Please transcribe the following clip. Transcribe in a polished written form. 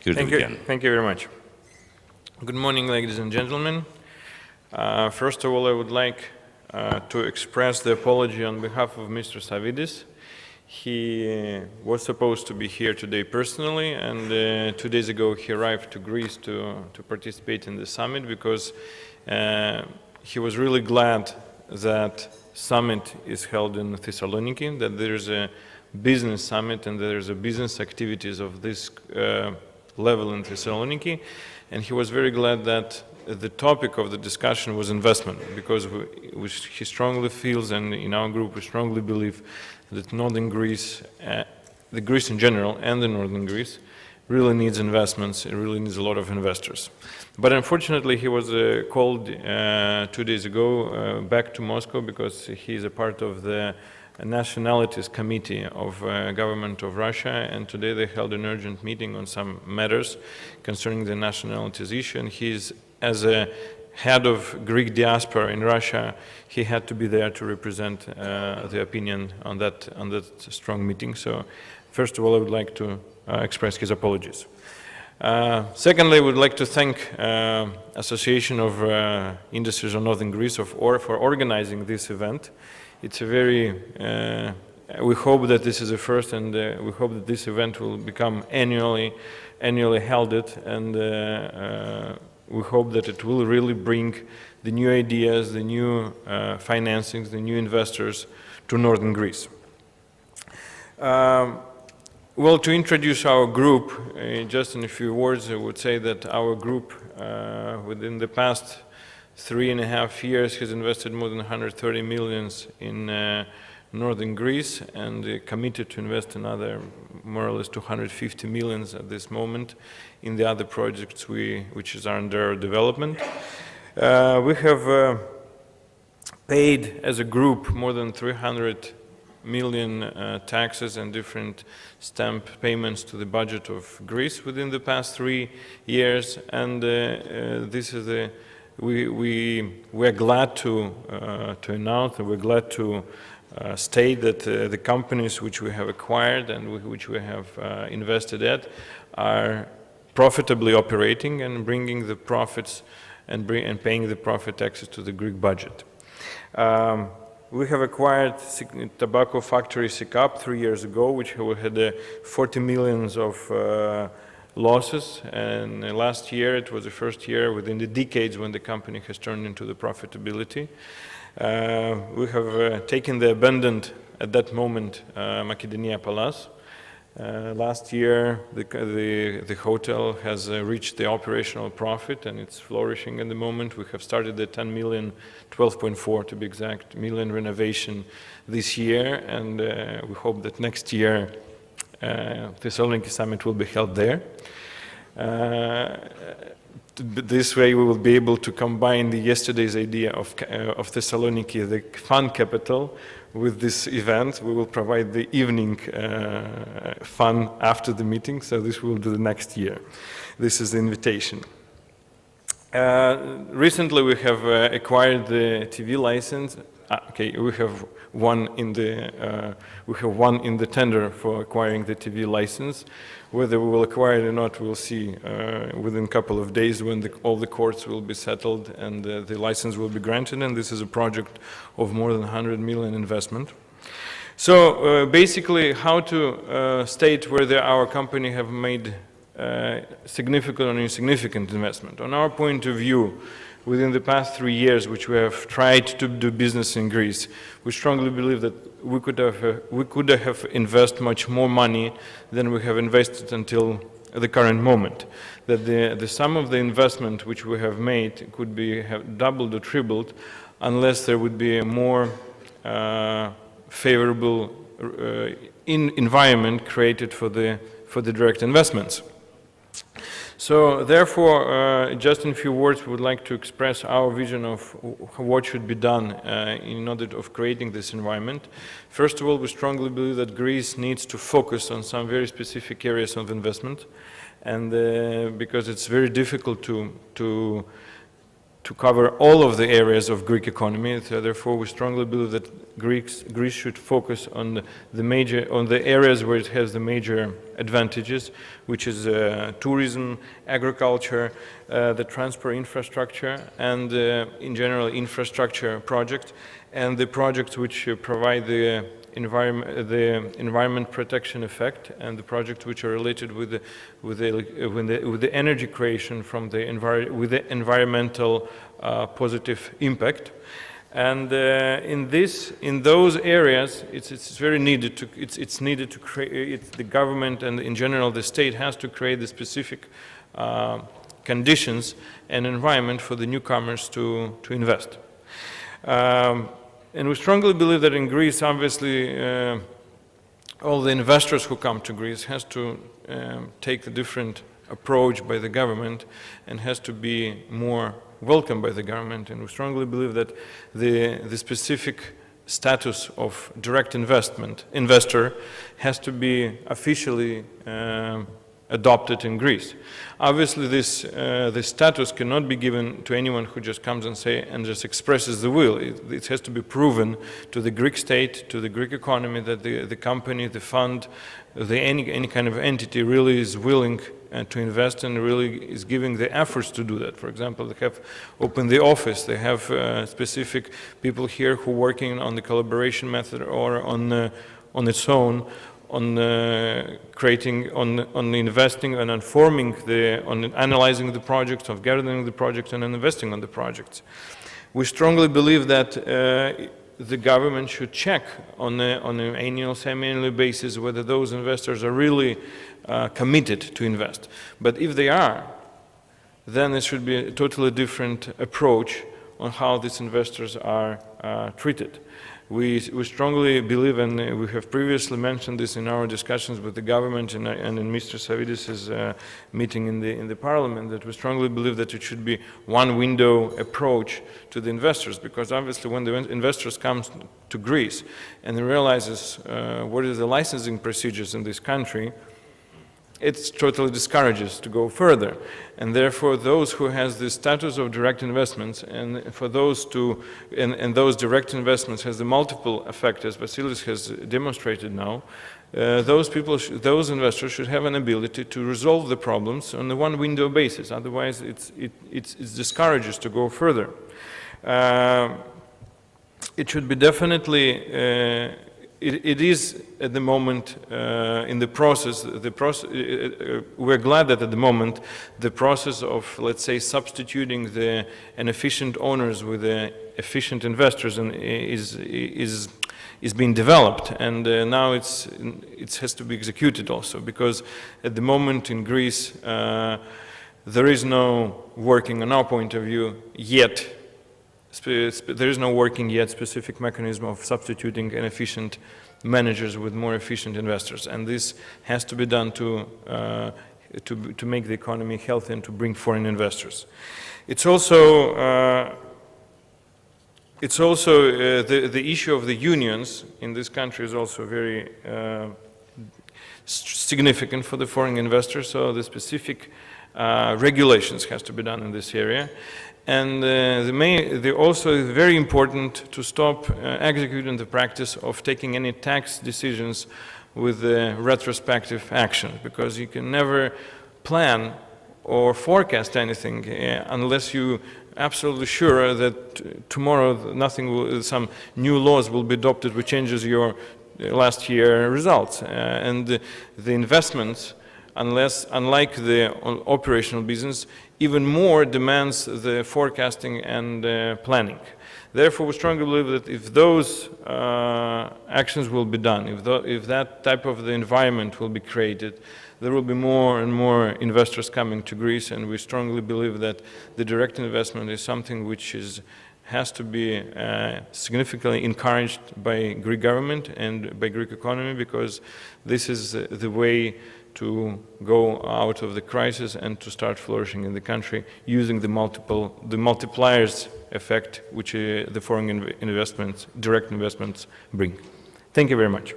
Davidyan. Thank you very much. Good morning, ladies and gentlemen. First of all, I would like to express the apology on behalf of Mr. Savidis. He was supposed to be here today personally, and 2 days ago he arrived to Greece to participate in the summit because he was really glad that summit is held in Thessaloniki, that there is a business summit and there is a business activities of this level in Thessaloniki, and he was very glad that the topic of the discussion was investment, because he strongly feels, and in our group we strongly believe, that northern Greece, the Greece in general and the northern Greece, really needs investments, it really needs a lot of investors. But unfortunately he was called 2 days ago back to Moscow because he is a part of the Nationalities Committee of Government of Russia, and today they held an urgent meeting on some matters concerning the nationalities issue, and he's, as a head of Greek diaspora in Russia, he had to be there to represent the opinion on that strong meeting. So first of all, I would like to express his apologies. Secondly, I would like to thank Association of Industries of Northern Greece for organizing this event. It's a very, we hope that this is a first, and we hope that this event will become annually held, and we hope that it will really bring the new ideas, the new financings, the new investors to northern Greece. Well, to introduce our group, just in a few words, I would say that our group within the past 3.5 years has invested more than 130 millions in northern Greece, and committed to invest another more or less 250 millions at this moment in the other projects which are under development. We have paid as a group more than 300 million taxes and different stamp payments to the budget of Greece within the past 3 years, and this is we're glad to announce, and we're glad to state that the companies which we have acquired and which we have invested at are profitably operating and bringing the profits and paying the profit taxes to the Greek budget. We have acquired tobacco factory SICAP 3 years ago, which had 40 millions of losses, and last year it was the first year within the decades when the company has turned into the profitability. We have taken the abandoned, at that moment, Macedonia Palace. Last year the hotel has reached the operational profit, and it's flourishing at the moment. We have started the 10 million, 12.4 to be exact, million renovation this year, and we hope that next year Thessaloniki Summit will be held there. This way we will be able to combine yesterday's idea of Thessaloniki, the fun capital, with this event. We will provide the evening fun after the meeting, so this we will do the next year. This is the invitation. Recently we have acquired the TV license. We have won in the tender for acquiring the TV license. Whether we will acquire it or not, we'll see within a couple of days when all the courts will be settled and the license will be granted, and this is a project of more than 100 million investment. So basically, how to state whether our company have made significant or insignificant investment. On our point of view, within the past 3 years, which we have tried to do business in Greece, we strongly believe that we could have invested much more money than we have invested until the current moment. That the sum of the investment which we have made could have doubled or tripled unless there would be a more favorable environment created for the direct investments. So therefore, just in a few words, we would like to express our vision of what should be done in order of creating this environment. First of all, we strongly believe that Greece needs to focus on some very specific areas of investment, and because it's very difficult to to cover all of the areas of Greek economy. So therefore, we strongly believe that Greece should focus on the areas where it has the major advantages, which is tourism, agriculture, the transport infrastructure, and in general infrastructure projects, and the projects which provide the environment protection effect, and the projects which are related with the energy creation from with the environmental positive impact. And in those areas, it's very needed to needed to create. The government and in general the state has to create the specific conditions and environment for the newcomers to invest. And we strongly believe that in Greece, obviously, all the investors who come to Greece has to take a different approach by the government and has to be more welcomed by the government. And we strongly believe that the specific status of direct investor has to be officially adopted in Greece. Obviously, this status cannot be given to anyone who just comes and just expresses the will. It has to be proven to the Greek state, to the Greek economy, that the company, the fund, any kind of entity really is willing to invest and really is giving the efforts to do that. For example, they have opened the office, they have specific people here who are working on the collaboration method or on its own, on creating, on investing and on analyzing the projects, of gathering the projects and investing on the projects. We strongly believe that the government should check on an annual, semi-annual basis whether those investors are really committed to invest. But if they are, then it should be a totally different approach on how these investors are treated. We strongly believe, and we have previously mentioned this in our discussions with the government and in Mr. Savvidis' meeting in the parliament, that we strongly believe that it should be one window approach to the investors, because obviously when the investors come to Greece and they realizes what is the licensing procedures in this country, it totally discourages to go further. And therefore, those who has the status of direct investments, and for those and those direct investments has the multiple effect, as Vasilis has demonstrated now, those investors should have an ability to resolve the problems on a one-window basis. Otherwise, it discourages to go further. It should be definitely. It is at the moment in the process. We're glad that at the moment the process of, let's say, substituting the inefficient owners with the efficient investors is being developed, and now it has to be executed also, because at the moment in Greece there is no working, on our point of view, yet. There is no working yet specific mechanism of substituting inefficient managers with more efficient investors, and this has to be done to make the economy healthy and to bring foreign investors. It's also the issue of the unions in this country is also very significant for the foreign investors. So the specific regulations has to be done in this area. And also very important to stop executing the practice of taking any tax decisions with retrospective action, because you can never plan or forecast anything unless you absolutely sure that tomorrow some new laws will be adopted which changes your last year results. And the investments, unlike the operational business, even more demands the forecasting and planning. Therefore, we strongly believe that if those actions will be done, if that type of the environment will be created, there will be more and more investors coming to Greece, and we strongly believe that the direct investment is something which has to be significantly encouraged by Greek government and by Greek economy, because this is the way to go out of the crisis and to start flourishing in the country using the multipliers effect which the foreign investments, direct investments bring. Thank you very much.